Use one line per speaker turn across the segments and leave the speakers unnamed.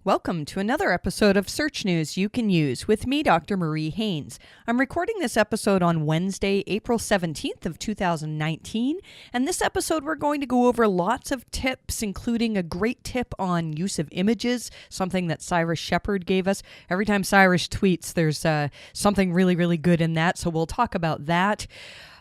Welcome to another episode of Search News You Can Use with me, Dr. Marie Haynes. I'm recording this episode on Wednesday, April 17th of 2019, and this episode we're going to go over lots of tips, including a great tip on use of images, something that Cyrus Shepard gave us. Every time Cyrus tweets, there's something really, really good in that, so we'll talk about that.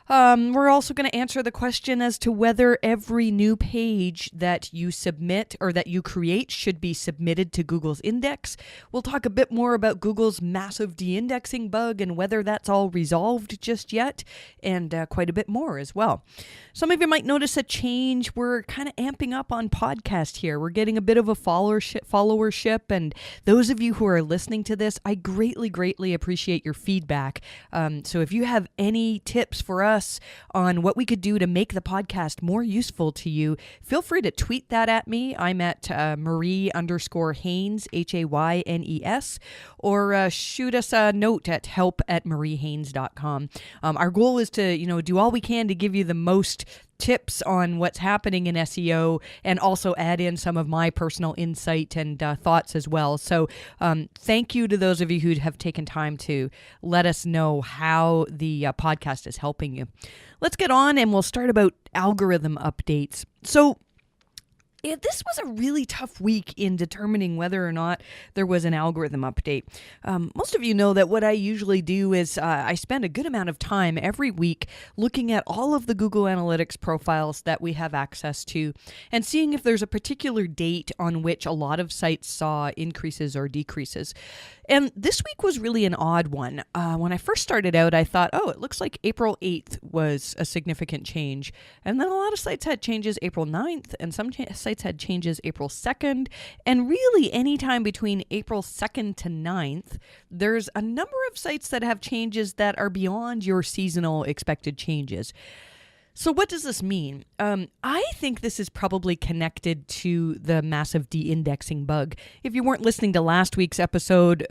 We're also going to answer the question as to whether every new page that you submit or that you create should be submitted to Google's index. We'll talk a bit more about Google's massive de-indexing bug and whether that's all resolved just yet, and quite a bit more as well. Some of you might notice a change. We're kind of amping up on podcast here. We're getting a bit of a followership, and those of you who are listening to this, I greatly appreciate your feedback. So if you have any tips for us on what we could do to make the podcast more useful to you, feel free to tweet that at me. I'm at Marie_Haynes, Haynes, or shoot us a note at help@mariehaynes.com. Our goal is to, do all we can to give you the most tips on what's happening in SEO and also add in some of my personal insight and thoughts as well. So thank you to those of you who have taken time to let us know how the podcast is helping you. Let's get on and we'll start about algorithm updates. So this was a really tough week in determining whether or not there was an algorithm update. Most of you know that what I usually do is I spend a good amount of time every week looking at all of the Google Analytics profiles that we have access to and seeing if there's a particular date on which a lot of sites saw increases or decreases. And this week was really an odd one. When I first started out, I thought, it looks like April 8th was a significant change. And then a lot of sites had changes April 9th, and some sites had changes April 2nd. And really, any time between April 2nd to 9th, there's a number of sites that have changes that are beyond your seasonal expected changes. So what does this mean? I think this is probably connected to the massive de-indexing bug. If you weren't listening to last week's episode,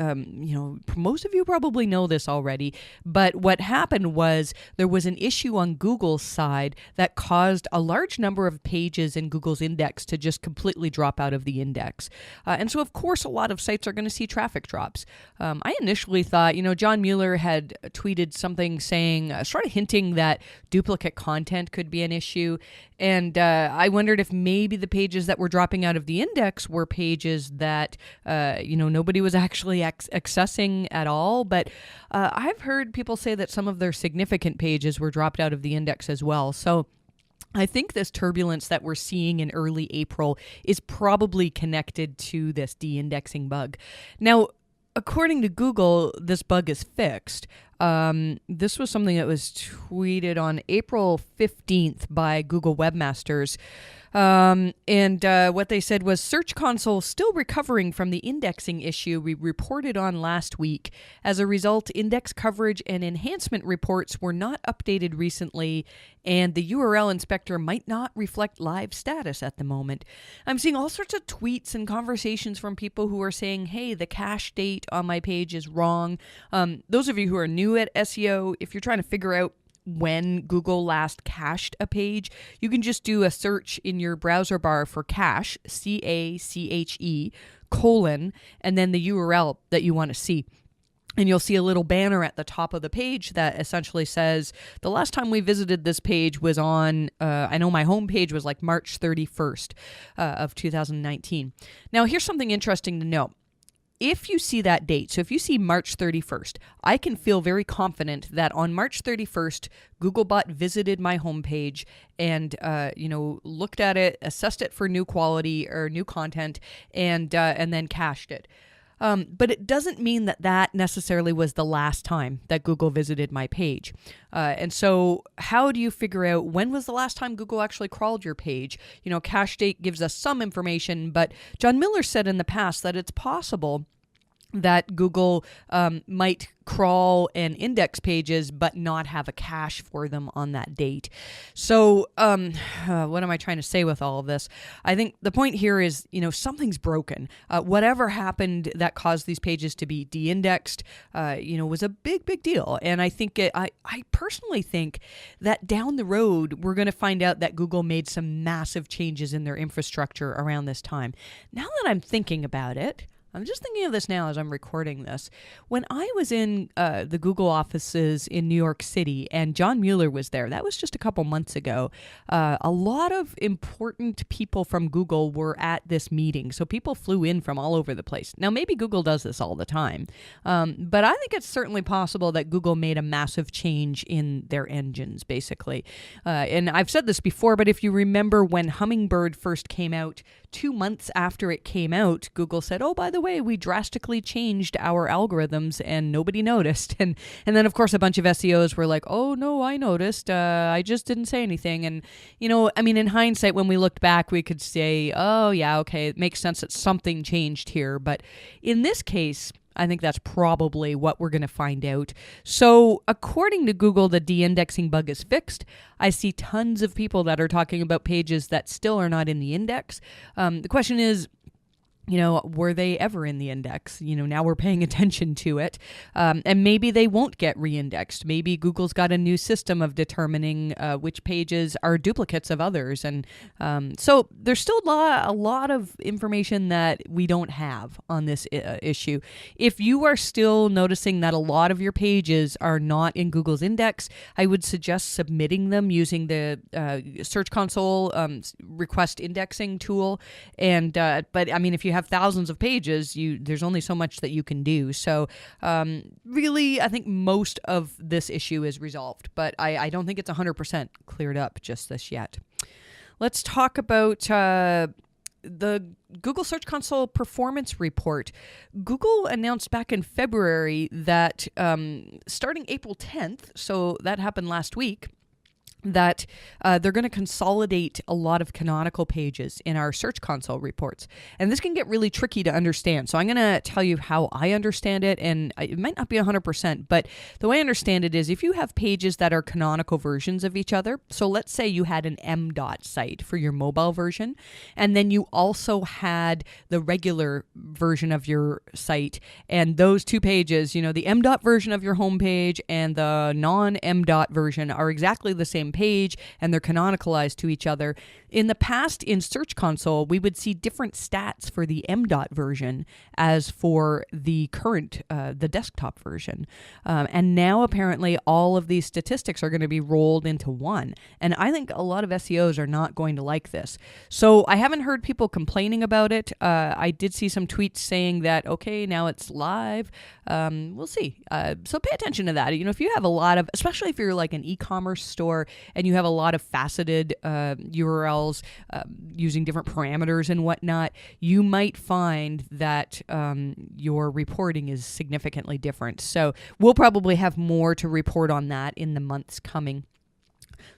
most of you probably know this already, but what happened was there was an issue on Google's side that caused a large number of pages in Google's index to just completely drop out of the index. And so, of course, a lot of sites are going to see traffic drops. I initially thought, John Mueller had tweeted something saying, sort of hinting that duplicate content could be an issue. And I wondered if maybe the pages that were dropping out of the index were pages that, nobody was actually accessing at all. But I've heard people say that some of their significant pages were dropped out of the index as well. So I think this turbulence that we're seeing in early April is probably connected to this de-indexing bug. Now, according to Google, this bug is fixed. This was something that was tweeted on April 15th by Google webmasters. And what they said was Search Console still recovering from the indexing issue we reported on last week. As a result, index coverage and enhancement reports were not updated recently, and the URL inspector might not reflect live status at the moment. I'm seeing all sorts of tweets and conversations from people who are saying, hey, the cache date on my page is wrong. Those of you who are new at SEO, if you're trying to figure out when Google last cached a page, you can just do a search in your browser bar for cache, CACHE, and then the URL that you want to see. And you'll see a little banner at the top of the page that essentially says, the last time we visited this page was on, I know my home page was like March 31st of 2019. Now, here's something interesting to note. If you see that date, so if you see March 31st, I can feel very confident that on March 31st, Googlebot visited my homepage and, looked at it, assessed it for new quality or new content, and then cached it. But it doesn't mean that necessarily was the last time that Google visited my page. And so how do you figure out when was the last time Google actually crawled your page? Cache date gives us some information, but John Miller said in the past that it's possible that Google might crawl and index pages but not have a cache for them on that date. So what am I trying to say with all of this? I think the point here is, something's broken. Whatever happened that caused these pages to be de-indexed, was a big deal. And I think I personally think that down the road, we're going to find out that Google made some massive changes in their infrastructure around this time. Now that I'm thinking about it, I'm just thinking of this now as I'm recording this. When I was in the Google offices in New York City and John Mueller was there, that was just a couple months ago, a lot of important people from Google were at this meeting. So people flew in from all over the place. Now, maybe Google does this all the time, but I think it's certainly possible that Google made a massive change in their engines, basically. And I've said this before, but if you remember when Hummingbird first came out, 2 months after it came out, Google said, oh, by the way, we drastically changed our algorithms and nobody noticed. And then, of course, a bunch of SEOs were like, oh, no, I noticed. I just didn't say anything. And, in hindsight, when we looked back, we could say, oh, yeah, okay, it makes sense that something changed here. But in this case, I think that's probably what we're going to find out. So according to Google, the de-indexing bug is fixed. I see tons of people that are talking about pages that still are not in the index. The question is, were they ever in the index? Now we're paying attention to it. And maybe they won't get re-indexed. Maybe Google's got a new system of determining which pages are duplicates of others. And so there's still a lot of information that we don't have on this issue. If you are still noticing that a lot of your pages are not in Google's index, I would suggest submitting them using the Search Console request indexing tool. And but if you have thousands of pages, there's only so much that you can do. So really, I think most of this issue is resolved, but I don't think it's 100% cleared up just this yet. Let's talk about the Google Search Console performance report. Google announced back in February that starting April 10th, so that happened last week, that they're going to consolidate a lot of canonical pages in our Search Console reports. And this can get really tricky to understand. So I'm going to tell you how I understand it, and it might not be 100%, but the way I understand it is if you have pages that are canonical versions of each other, so let's say you had an M.dot site for your mobile version, and then you also had the regular version of your site, and those two pages, the M.dot version of your homepage and the non-M.dot version are exactly the same page and they're canonicalized to each other. In the past, in Search Console, we would see different stats for the M.dot version as for the current, the desktop version. And now apparently all of these statistics are going to be rolled into one. And I think a lot of SEOs are not going to like this. So I haven't heard people complaining about it. I did see some tweets saying that, okay, now it's live. We'll see. So pay attention to that. If you have a lot of, especially if you're like an e-commerce store and you have a lot of faceted URLs using different parameters and whatnot, you might find that your reporting is significantly different. So we'll probably have more to report on that in the months coming.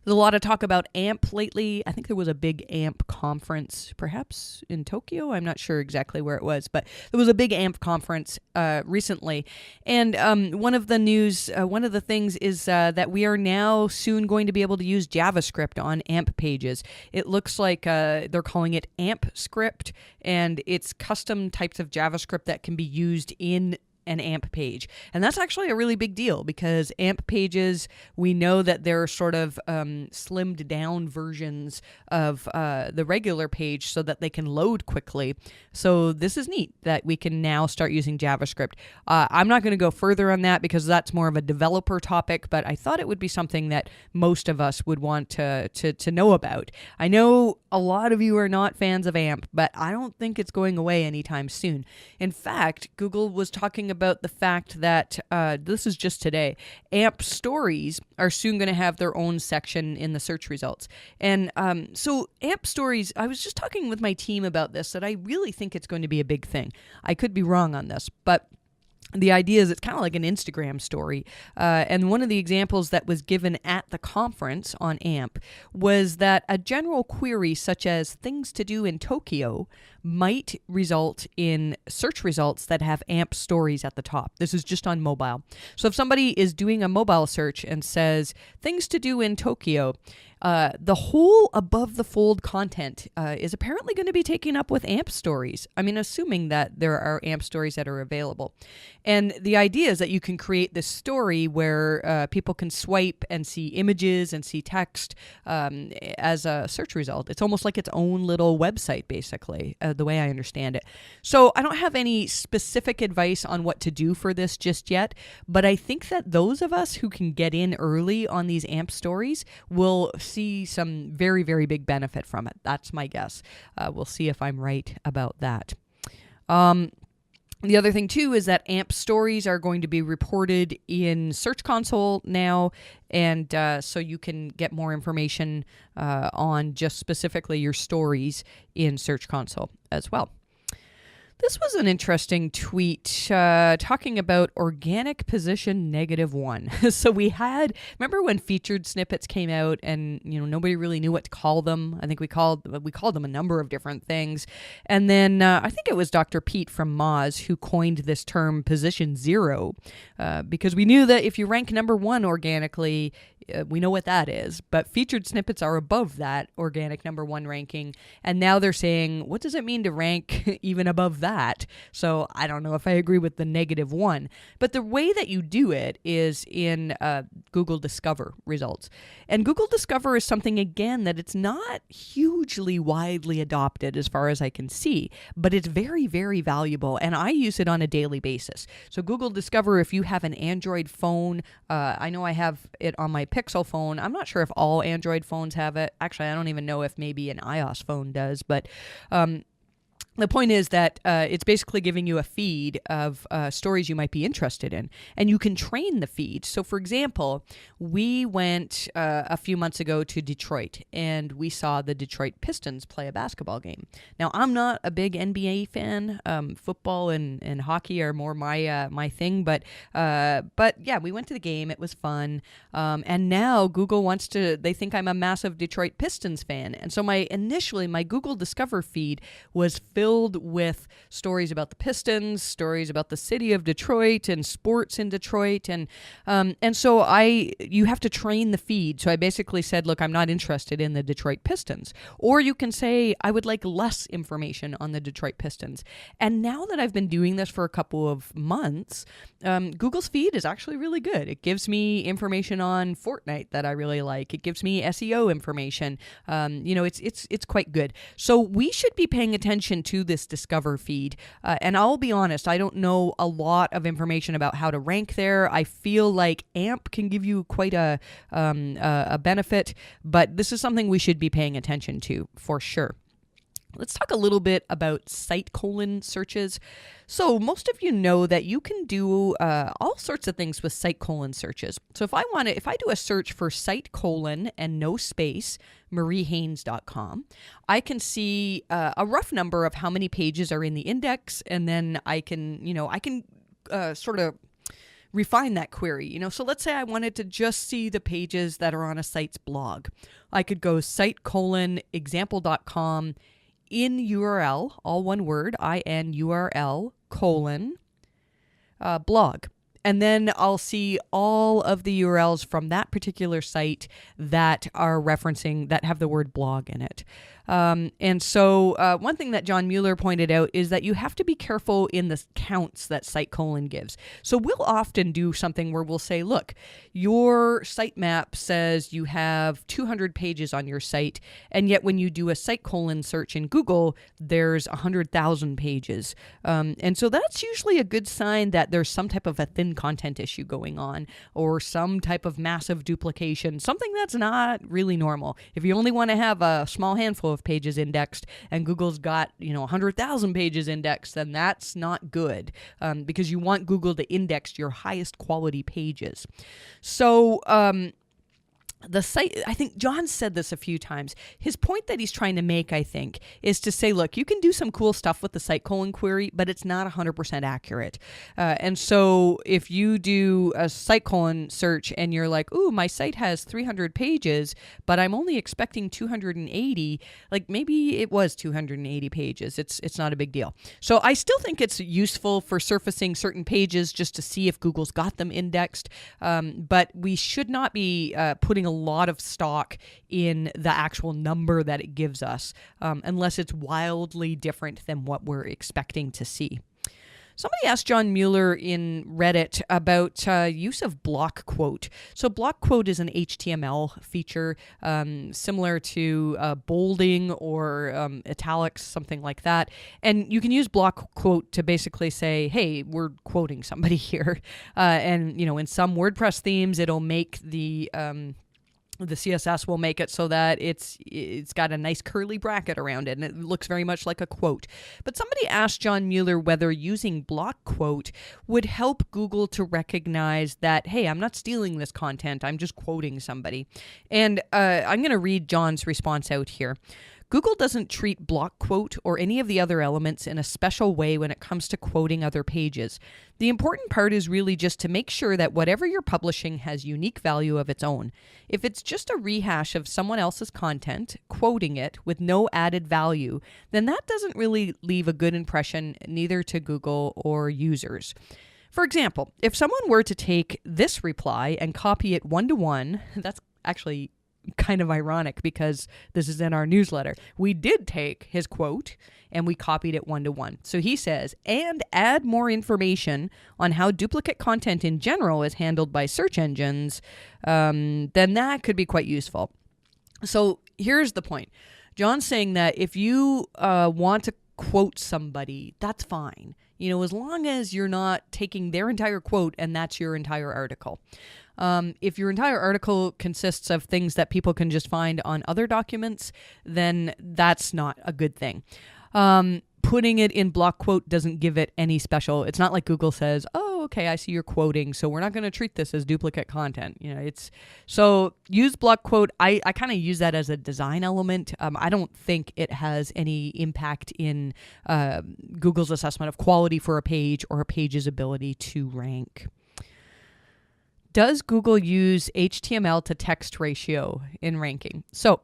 There's a lot of talk about AMP lately. I think there was a big AMP conference, perhaps in Tokyo. I'm not sure exactly where it was, but there was a big AMP conference recently. And one of the things is that we are now soon going to be able to use JavaScript on AMP pages. It looks like they're calling it AMP script, and it's custom types of JavaScript that can be used in an AMP page. And that's actually a really big deal because AMP pages, we know that they're sort of slimmed down versions of the regular page so that they can load quickly. So this is neat that we can now start using JavaScript. I'm not going to go further on that because that's more of a developer topic, but I thought it would be something that most of us would want to know about. I know a lot of you are not fans of AMP, but I don't think it's going away anytime soon. In fact, Google was talking about the fact that, this is just today, AMP stories are soon going to have their own section in the search results. And so AMP stories, I was just talking with my team about this, that I really think it's going to be a big thing. I could be wrong on this, but the idea is it's kind of like an Instagram story. And one of the examples that was given at the conference on AMP was that a general query such as things to do in Tokyo might result in search results that have AMP stories at the top. This is just on mobile. So if somebody is doing a mobile search and says things to do in Tokyo, the whole above the fold content is apparently going to be taken up with AMP stories. I mean, assuming that there are AMP stories that are available. And the idea is that you can create this story where people can swipe and see images and see text as a search result. It's almost like its own little website, basically, the way I understand it. So I don't have any specific advice on what to do for this just yet, but I think that those of us who can get in early on these AMP stories will see some very, very big benefit from it. That's my guess. We'll see if I'm right about that. The other thing, too, is that AMP stories are going to be reported in Search Console now, and so you can get more information on just specifically your stories in Search Console as well. This was an interesting tweet talking about organic position -1. So we had, remember when featured snippets came out and nobody really knew what to call them? I think we called them a number of different things. And then I think it was Dr. Pete from Moz who coined this term position 0 because we knew that if you rank number 1 organically, we know what that is, but featured snippets are above that organic number 1 ranking. And now they're saying, what does it mean to rank even above that? So I don't know if I agree with the -1, but the way that you do it is in Google Discover results. And Google Discover is something, again, that it's not hugely widely adopted as far as I can see, but it's very, very valuable. And I use it on a daily basis. So Google Discover, if you have an Android phone, I know I have it on my Pixel phone. I'm not sure if all Android phones have it. Actually, I don't even know if maybe an iOS phone does, but the point is that it's basically giving you a feed of stories you might be interested in, and you can train the feed. So, for example, we went a few months ago to Detroit, and we saw the Detroit Pistons play a basketball game. Now, I'm not a big NBA fan. Football and hockey are more my thing, but yeah, we went to the game. It was fun, and now Google they think I'm a massive Detroit Pistons fan, and so my Google Discover feed was filled with stories about the Pistons, stories about the city of Detroit and sports in Detroit. And so you have to train the feed. So I basically said, look, I'm not interested in the Detroit Pistons. Or you can say, I would like less information on the Detroit Pistons. And now that I've been doing this for a couple of months, Google's feed is actually really good. It gives me information on Fortnite that I really like. It gives me SEO information. It's quite good. So we should be paying attention to this Discover feed. And I'll be honest, I don't know a lot of information about how to rank there. I feel like AMP can give you quite a benefit, but this is something we should be paying attention to for sure. Let's talk a little bit about site colon searches. So most of you know that you can do all sorts of things with site colon searches. So if I do a search for site colon and no space, mariehaynes.com, I can see a rough number of how many pages are in the index, and then I can sort of refine that query. So let's say I wanted to just see the pages that are on a site's blog. I could go site:/example.com in URL, all one word, INURL, blog. And then I'll see all of the URLs from that particular site that have the word blog in it. And so one thing that John Mueller pointed out is that you have to be careful in the counts that site colon gives. So we'll often do something where we'll say, look, your sitemap says you have 200 pages on your site, and yet when you do a site colon search in Google, there's 100,000 pages. And so that's usually a good sign that there's some type of a thin content issue going on, or some type of massive duplication, something that's not really normal. If you only want to have a small handful of pages indexed and Google's got 100,000 pages indexed, then that's not good, because you want Google to index your highest quality pages. So the site, I think John said this a few times. His point that he's trying to make, I think, is to say, look, you can do some cool stuff with the site colon query, but it's not 100% accurate. And so if you do a site colon search and you're like, ooh, my site has 300 pages, but I'm only expecting 280, like maybe it was 280 pages. It's not a big deal. So I still think it's useful for surfacing certain pages just to see if Google's got them indexed. But we should not be putting a lot of stock in the actual number that it gives us, unless it's wildly different than what we're expecting to see. Somebody asked John Mueller in Reddit about use of Blockquote. So Blockquote is an HTML feature similar to bolding or italics, something like that. And you can use Blockquote to basically say, hey, we're quoting somebody here. And, in some WordPress themes, it'll make the CSS will make it so that it's got a nice curly bracket around it, and it looks very much like a quote. But somebody asked John Mueller whether using Blockquote would help Google to recognize that, hey, I'm not stealing this content, I'm just quoting somebody. And I'm going to read John's response out here. Google doesn't treat Blockquote or any of the other elements in a special way when it comes to quoting other pages. The important part is really just to make sure that whatever you're publishing has unique value of its own. If it's just a rehash of someone else's content, quoting it with no added value, then that doesn't really leave a good impression neither to Google or users. For example, if someone were to take this reply and copy it one-to-one, that's actually kind of ironic because this is in our newsletter. We did take his quote and we copied it one-to-one. So he says, and add more information on how duplicate content in general is handled by search engines, then that could be quite useful. So here's the point. John's saying that if you want to quote somebody, that's fine. As long as you're not taking their entire quote and that's your entire article. If your entire article consists of things that people can just find on other documents, then that's not a good thing. Putting it in Blockquote doesn't give it any special. It's not like Google says, oh, okay, I see you're quoting, so we're not going to treat this as duplicate content. So use Blockquote. I kind of use that as a design element. I don't think it has any impact in Google's assessment of quality for a page or a page's ability to rank. Does Google use HTML to text ratio in ranking? So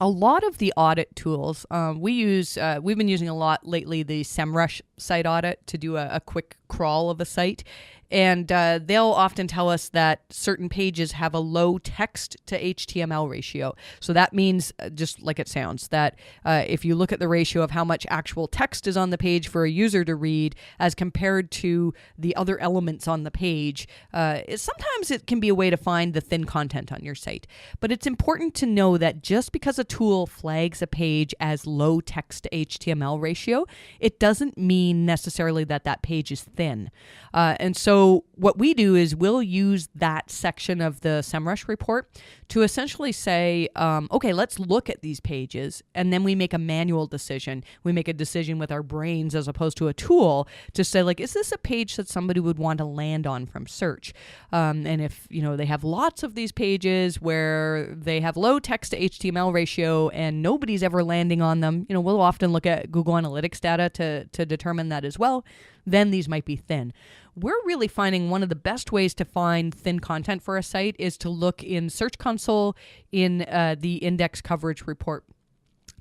a lot of the audit tools we've been using a lot lately, the SEMrush site audit to do a quick crawl of a site. And they'll often tell us that certain pages have a low text to HTML ratio. So that means, just like it sounds, that if you look at the ratio of how much actual text is on the page for a user to read as compared to the other elements on the page, sometimes it can be a way to find the thin content on your site. But it's important to know that just because a tool flags a page as low text to HTML ratio, it doesn't mean necessarily that that page is thin. And so what we do is we'll use that section of the SEMrush report to essentially say, okay, let's look at these pages, and then we make a manual decision. We make a decision with our brains as opposed to a tool to say, like, is this a page that somebody would want to land on from search? And if, they have lots of these pages where they have low text to HTML ratio and nobody's ever landing on them, we'll often look at Google Analytics data to determine that as well. Then these might be thin. We're really finding one of the best ways to find thin content for a site is to look in Search Console in the index coverage report.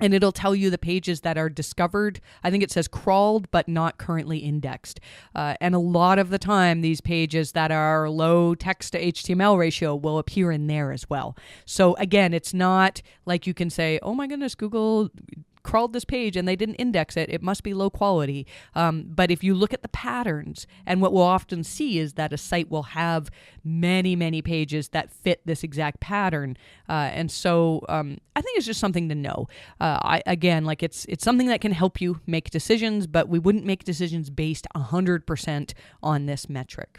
And it'll tell you the pages that are discovered. I think it says crawled, but not currently indexed. And a lot of the time, these pages that are low text to HTML ratio will appear in there as well. So again, it's not like you can say, oh my goodness, Google crawled this page and they didn't index it, it must be low quality. But if you look at the patterns, and what we'll often see is that a site will have many, many pages that fit this exact pattern. And so I think it's just something to know. It's something that can help you make decisions, but we wouldn't make decisions based 100% on this metric.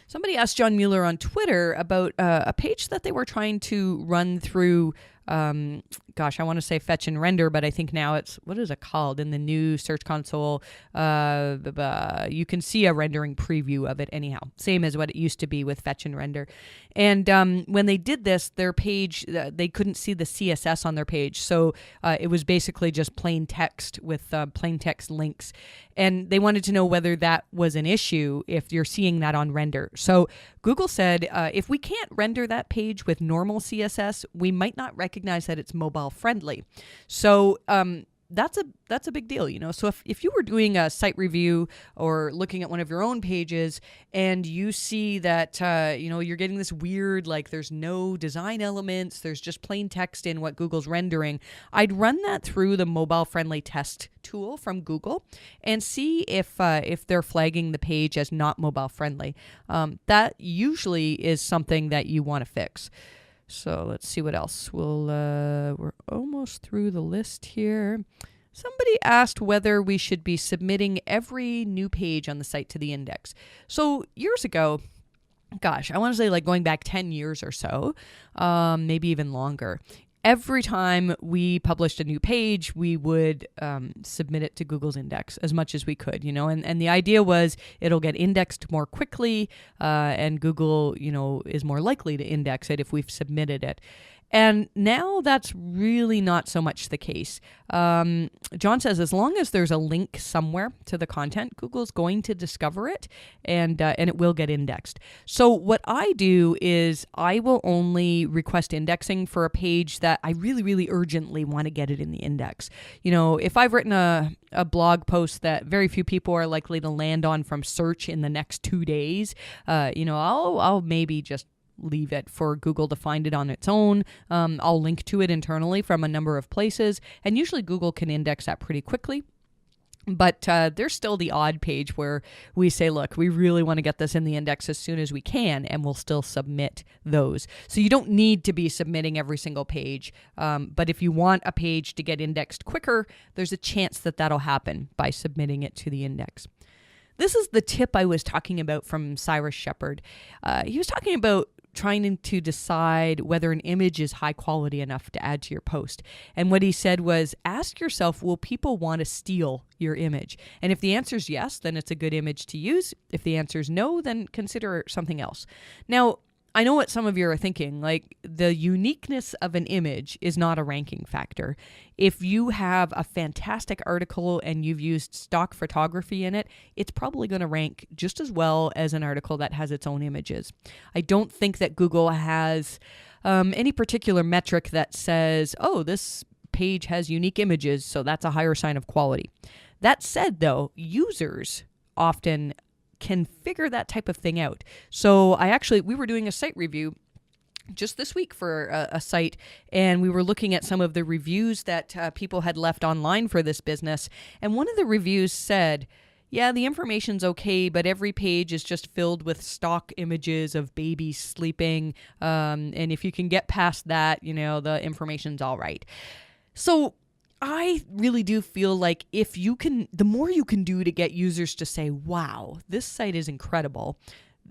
Somebody asked John Mueller on Twitter about a page that they were trying to run through I want to say fetch and render, but I think now it's, what is it called? In the new Search Console, you can see a rendering preview of it anyhow. Same as what it used to be with fetch and render. And when they did this, their page, they couldn't see the CSS on their page. So it was basically just plain text with plain text links. And they wanted to know whether that was an issue if you're seeing that on render. So Google said, if we can't render that page with normal CSS, we might not recognize that it's mobile friendly. So that's a big deal, So if you were doing a site review or looking at one of your own pages and you see that, you're getting this weird, like there's no design elements, there's just plain text in what Google's rendering, I'd run that through the mobile friendly test tool from Google and see if they're flagging the page as not mobile friendly. That usually is something that you want to fix. So let's see what else. We're almost through the list here. Somebody asked whether we should be submitting every new page on the site to the index. So years ago, gosh, I want to say like going back 10 years or so, maybe even longer. Every time we published a new page, we would submit it to Google's index as much as we could, and the idea was it'll get indexed more quickly, and Google, is more likely to index it if we've submitted it. And now that's really not so much the case. John says as long as there's a link somewhere to the content, Google's going to discover it and it will get indexed. So what I do is I will only request indexing for a page that I really, really urgently want to get it in the index. If I've written a blog post that very few people are likely to land on from search in the next 2 days, I'll maybe just leave it for Google to find it on its own. I'll link to it internally from a number of places, and usually Google can index that pretty quickly. But there's still the odd page where we say, look, we really want to get this in the index as soon as we can, and we'll still submit those. So you don't need to be submitting every single page. But if you want a page to get indexed quicker, there's a chance that that'll happen by submitting it to the index. This is the tip I was talking about from Cyrus Shepard. He was talking about trying to decide whether an image is high quality enough to add to your post. And what he said was, ask yourself, will people want to steal your image? And if the answer is yes, then it's a good image to use. If the answer is no, then consider something else. Now, I know what some of you are thinking, like the uniqueness of an image is not a ranking factor. If you have a fantastic article and you've used stock photography in it, it's probably going to rank just as well as an article that has its own images. I don't think that Google has any particular metric that says, oh, this page has unique images, so that's a higher sign of quality. That said, though, users often can figure that type of thing out. So we were doing a site review just this week for a site, and we were looking at some of the reviews that people had left online for this business. And one of the reviews said, yeah, the information's okay, but every page is just filled with stock images of babies sleeping. And if you can get past that, the information's all right. So I really do feel like the more you can do to get users to say, wow, this site is incredible,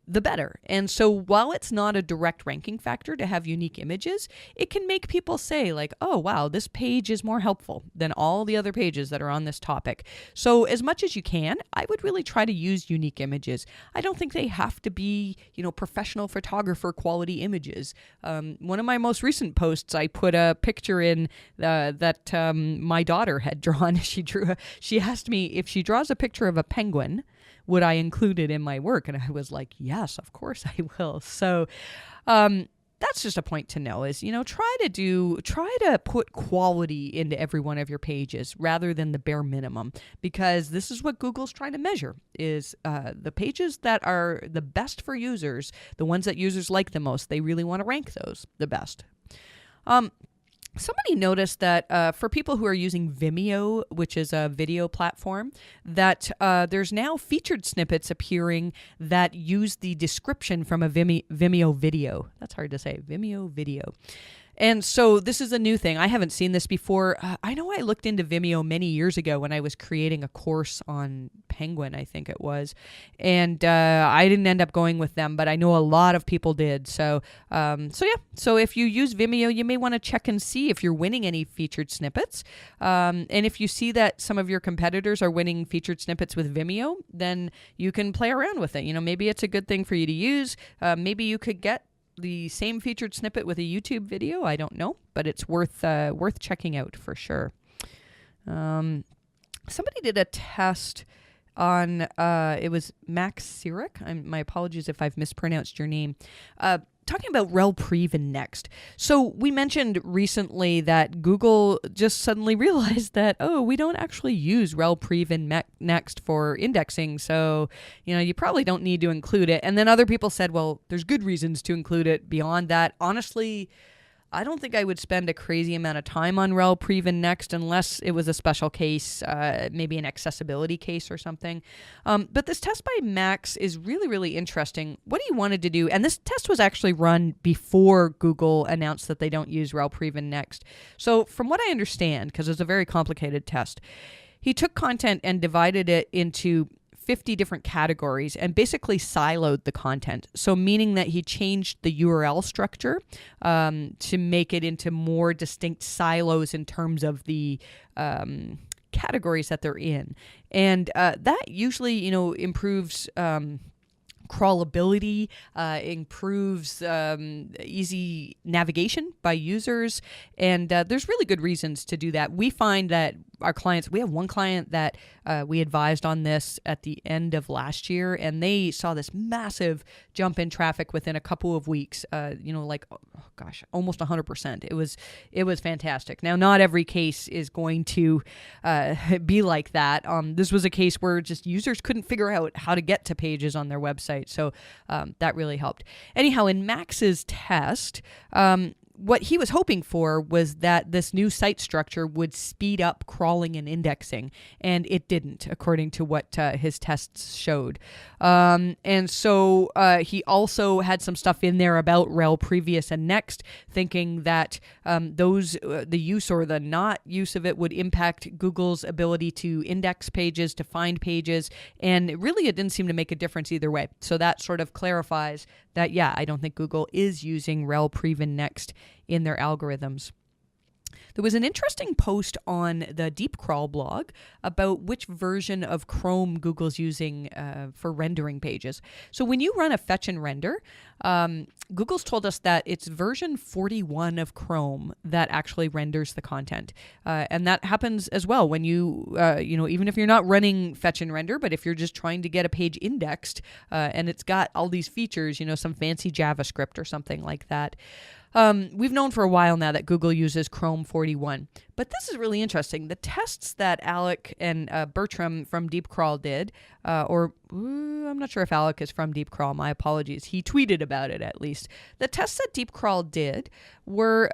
the better. And so while it's not a direct ranking factor to have unique images, it can make people say like, oh, wow, this page is more helpful than all the other pages that are on this topic. So as much as you can, I would really try to use unique images. I don't think they have to be, professional photographer quality images. One of my most recent posts, I put a picture in that my daughter had drawn. She asked me if she draws a picture of a penguin, would I include it in my work? And I was like, yes, of course I will. So that's just a point to know is, try to put quality into every one of your pages rather than the bare minimum, because this is what Google's trying to measure is the pages that are the best for users, the ones that users like the most. They really want to rank those the best. Somebody noticed that for people who are using Vimeo, which is a video platform, that there's now featured snippets appearing that use the description from a Vimeo video. That's hard to say, Vimeo video. And so this is a new thing. I haven't seen this before. I know I looked into Vimeo many years ago when I was creating a course on Penguin, I think it was. And I didn't end up going with them, but I know a lot of people did. So if you use Vimeo, you may want to check and see if you're winning any featured snippets. And if you see that some of your competitors are winning featured snippets with Vimeo, then you can play around with it. Maybe it's a good thing for you to use. Maybe you could get the same featured snippet with a YouTube video. I don't know, but it's worth checking out for sure. Somebody did a test on it was Max Sirik. My apologies if I've mispronounced your name. talking about rel prev and next. So we mentioned recently that Google just suddenly realized that, oh, we don't actually use rel prev and next for indexing. So, you probably don't need to include it. And then other people said, well, there's good reasons to include it beyond that. Honestly, I don't think I would spend a crazy amount of time on rel prev and next unless it was a special case, maybe an accessibility case or something. But this test by Max is really, really interesting. What he wanted to do, and this test was actually run before Google announced that they don't use rel prev and next. So from what I understand, because it's a very complicated test, he took content and divided it into 50 different categories and basically siloed the content. So meaning that he changed the URL structure to make it into more distinct silos in terms of the categories that they're in. And that usually, improves crawlability, improves easy navigation by users, and there's really good reasons to do that. We find that our clients, we have one client that we advised on this at the end of last year, and they saw this massive jump in traffic within a couple of weeks, almost 100%. It was fantastic. Now, not every case is going to be like that. This was a case where just users couldn't figure out how to get to pages on their website, so that really helped. Anyhow, in Max's test, what he was hoping for was that this new site structure would speed up crawling and indexing, and it didn't, according to what his tests showed. And so he also had some stuff in there about rel previous and next, thinking that the use or the not use of it would impact Google's ability to index pages, to find pages, and really it didn't seem to make a difference either way. So that sort of clarifies that, I don't think Google is using rel prev and next in their algorithms. There was an interesting post on the Deep Crawl blog about which version of Chrome Google's using for rendering pages. So when you run a fetch and render, Google's told us that it's version 41 of Chrome that actually renders the content. And that happens as well when you, even if you're not running fetch and render, but if you're just trying to get a page indexed and it's got all these features, some fancy JavaScript or something like that. We've known for a while now that Google uses Chrome 41, but this is really interesting. The tests that Alec and Bertram from Deep Crawl did, I'm not sure if Alec is from Deep Crawl, my apologies. He tweeted about it at least. The tests that Deep Crawl did were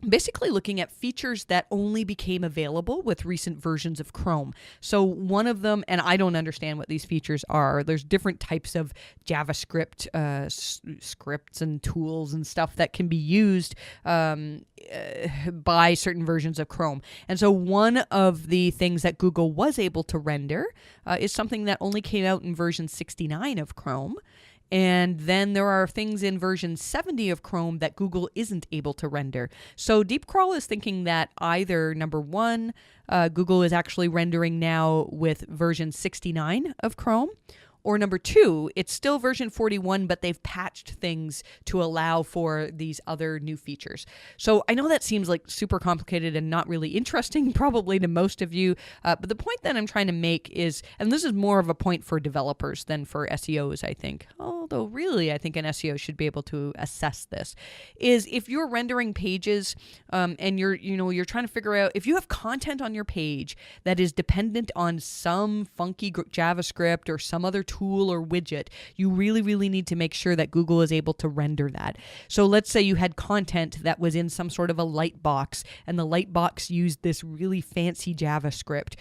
basically looking at features that only became available with recent versions of Chrome. So one of them, and I don't understand what these features are, there's different types of JavaScript scripts and tools and stuff that can be used by certain versions of Chrome. And so one of the things that Google was able to render is something that only came out in version 69 of Chrome. And then there are things in version 70 of Chrome that Google isn't able to render. So Deep Crawl is thinking that either, number one, Google is actually rendering now with version 69 of Chrome, or number two, it's still version 41, but they've patched things to allow for these other new features. So I know that seems like super complicated and not really interesting, probably to most of you. But the point that I'm trying to make is, and this is more of a point for developers than for SEOs, I think. Although really, I think an SEO should be able to assess this. Is if you're rendering pages and you're trying to figure out if you have content on your page that is dependent on some funky JavaScript or some other tool or widget, you really, really need to make sure that Google is able to render that. So let's say you had content that was in some sort of a light box, and the light box used this really fancy JavaScript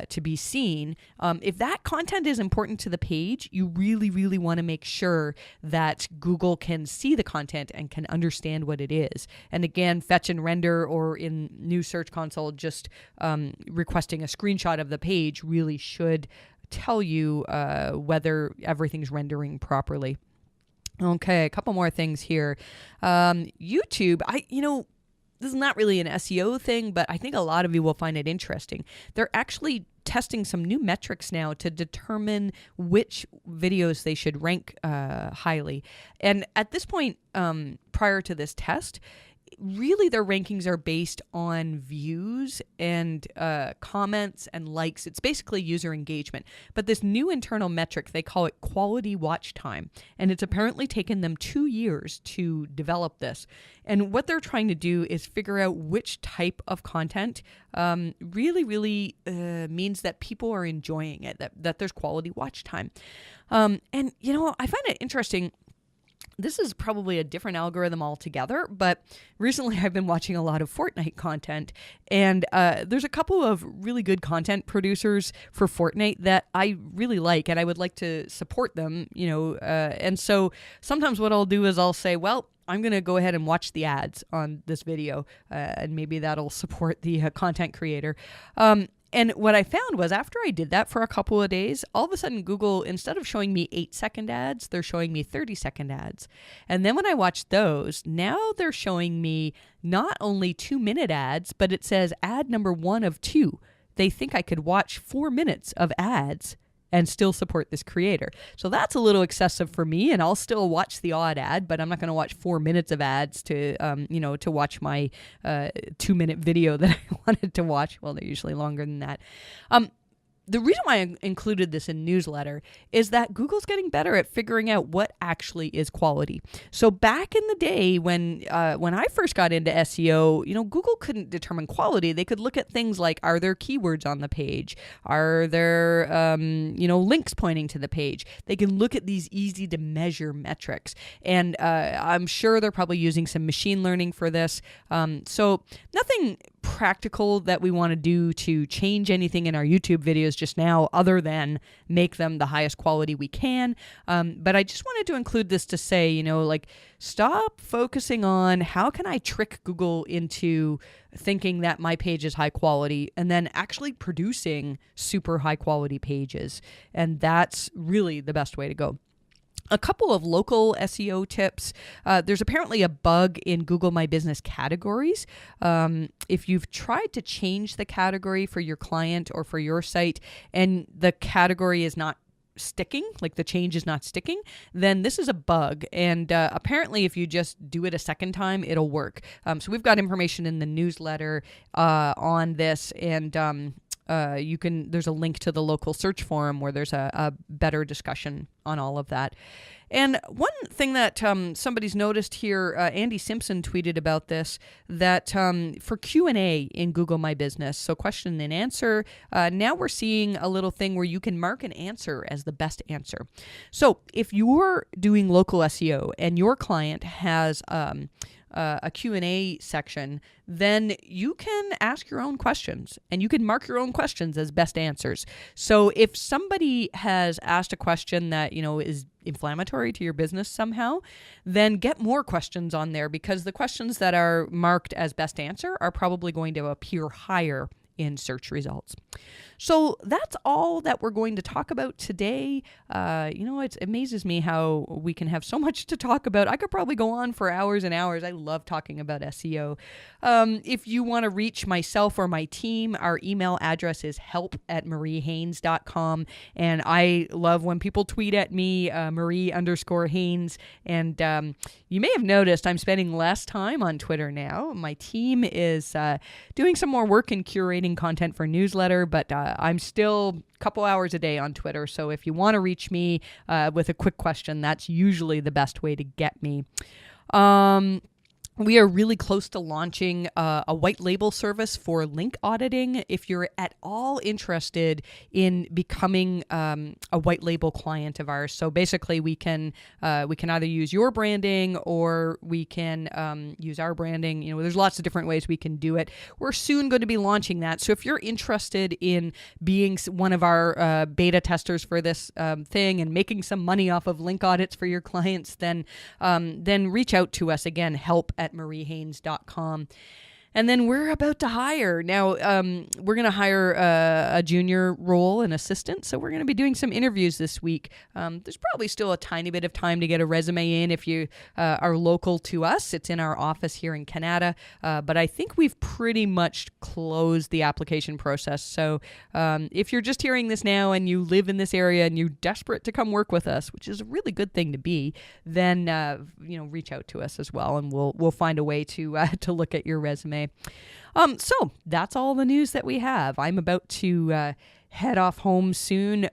to be seen. If that content is important to the page, you really, really want to make sure that Google can see the content and can understand what it is. And again, fetch and render, or in new Search Console, just requesting a screenshot of the page really should tell you whether everything's rendering properly. Okay, a couple more things here. YouTube, this is not really an SEO thing, but I think a lot of you will find it interesting. They're actually testing some new metrics now to determine which videos they should rank highly. And at this point, prior to this test, really their rankings are based on views and comments and likes. It's basically user engagement. But this new internal metric, they call it quality watch time. And it's apparently taken them 2 years to develop this. And what they're trying to do is figure out which type of content really means that people are enjoying it, that there's quality watch time. And, I find it interesting. This is probably a different algorithm altogether, but recently I've been watching a lot of Fortnite content, and there's a couple of really good content producers for Fortnite that I really like, and I would like to support them, and so sometimes what I'll do is I'll say, well, I'm going to go ahead and watch the ads on this video, and maybe that'll support the content creator. And what I found was after I did that for a couple of days, all of a sudden Google, instead of showing me 8-second ads, they're showing me 30-second ads. And then when I watch those, now they're showing me not only 2-minute ads, but it says ad number 1 of 2. They think I could watch 4 minutes of ads and still support this creator. So that's a little excessive for me, and I'll still watch the odd ad, but I'm not going to watch 4 minutes of ads to watch my 2-minute video that I wanted to watch. Well, they're usually longer than that. The reason why I included this in newsletter is that Google's getting better at figuring out what actually is quality. So back in the day when I first got into SEO, Google couldn't determine quality. They could look at things like, are there keywords on the page? Are there, links pointing to the page? They can look at these easy to measure metrics. And I'm sure they're probably using some machine learning for this. So nothing practical that we want to do to change anything in our YouTube videos just now other than make them the highest quality we can. But I just wanted to include this to say, stop focusing on how can I trick Google into thinking that my page is high quality and then actually producing super high quality pages. And that's really the best way to go. A couple of local SEO tips. There's apparently a bug in Google My Business categories. If you've tried to change the category for your client or for your site and the category is not sticking, like the change is not sticking, then this is a bug. And apparently if you just do it a second time, it'll work. So we've got information in the newsletter on this, and there's a link to the local search forum where there's a better discussion on all of that. And one thing that somebody's noticed here, Andy Simpson tweeted about this, that for Q&A in Google My Business, so question and answer, now we're seeing a little thing where you can mark an answer as the best answer. So if you're doing local SEO and your client has a Q&A section, then you can ask your own questions and you can mark your own questions as best answers. So if somebody has asked a question that, is inflammatory to your business somehow, then get more questions on there, because the questions that are marked as best answer are probably going to appear higher in search results. So that's all that we're going to talk about today. It amazes me how we can have so much to talk about. I could probably go on for hours and hours. I love talking about SEO. If you want to reach myself or my team, our email address is help@mariehaynes.com. And I love when people tweet at me, Marie_Haynes. And you may have noticed I'm spending less time on Twitter now. My team is doing some more work in curating content for newsletter, but I'm still a couple hours a day on Twitter. So if you want to reach me with a quick question, that's usually the best way to get me. We are really close to launching a white label service for link auditing. If you're at all interested in becoming a white label client of ours, so basically we can either use your branding or we can use our branding. There's lots of different ways we can do it. We're soon going to be launching that. So if you're interested in being one of our beta testers for this thing and making some money off of link audits for your clients, then reach out to us again, help@mariehaynes.com. And then we're about to hire. Now, we're going to hire a junior role, an assistant. So we're going to be doing some interviews this week. There's probably still a tiny bit of time to get a resume in if you are local to us. It's in our office here in Canada. But I think we've pretty much closed the application process. So if you're just hearing this now and you live in this area and you're desperate to come work with us, which is a really good thing to be, then reach out to us as well, and we'll find a way to look at your resume. So that's all the news that we have. I'm about to head off home soon.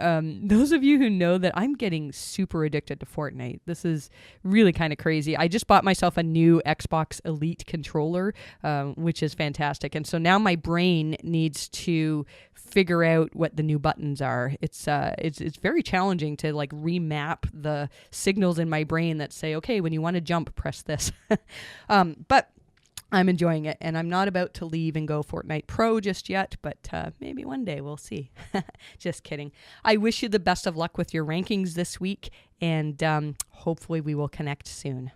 Those of you who know that I'm getting super addicted to Fortnite, this is really kind of crazy. I just bought myself a new Xbox Elite controller, which is fantastic. And so now my brain needs to figure out what the new buttons are. It's very challenging to like remap the signals in my brain that say, okay, when you want to jump, press this. But I'm enjoying it, and I'm not about to leave and go Fortnite Pro just yet, but maybe one day we'll see. Just kidding. I wish you the best of luck with your rankings this week, and hopefully we will connect soon.